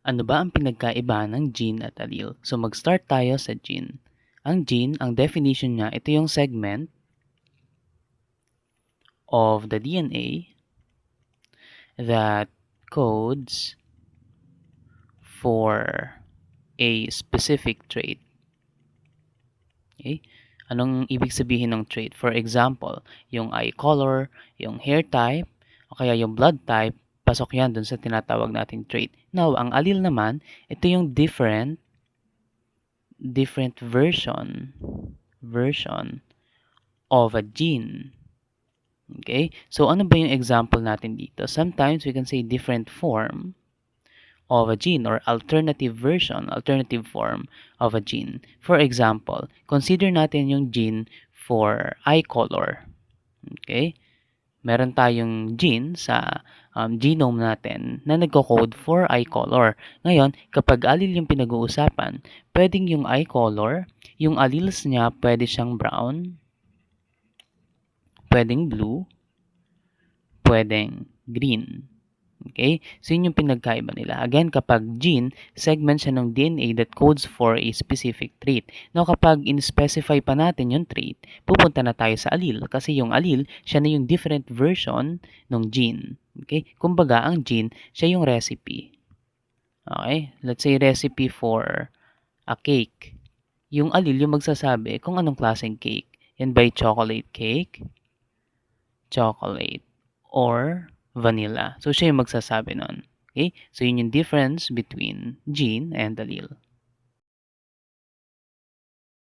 Ano ba ang pinagkaiba ng gene at allele? So mag-start tayo sa gene. Ang gene, ang definition niya, ito yung segment of the DNA that codes for a specific trait. Okay? Anong ibig sabihin ng trait? For example, yung eye color, yung hair type, o kaya yung blood type, pasok yan dun sa tinatawag nating trait. Now, ang allele naman, ito yung different version of a gene. Okay? So, ano ba yung example natin dito? Sometimes we can say different form of a gene or alternative form of a gene. For example, consider natin yung gene for eye color. Okay? Meron tayong gene sa genome natin na nagko-code for eye color. Ngayon, kapag allele yung pinag-uusapan, pwedeng yung eye color, yung alleles niya pwede siyang brown, pwedeng blue, pwedeng green. Okay? So, yun yung pinagkaiba nila. Again, kapag gene, segment siya ng DNA that codes for a specific trait. Now, kapag in-specify pa natin yung trait, pupunta na tayo sa allele. Kasi yung allele, siya na yung different version ng gene. Okay? Kumbaga, ang gene, siya yung recipe. Okay? Let's say recipe for a cake. Yung allele, yung magsasabi kung anong klaseng cake. Yan ba chocolate cake, chocolate, or vanilla. So, siya yung magsasabi nun. Okay? So, yun yung difference between gene and allele.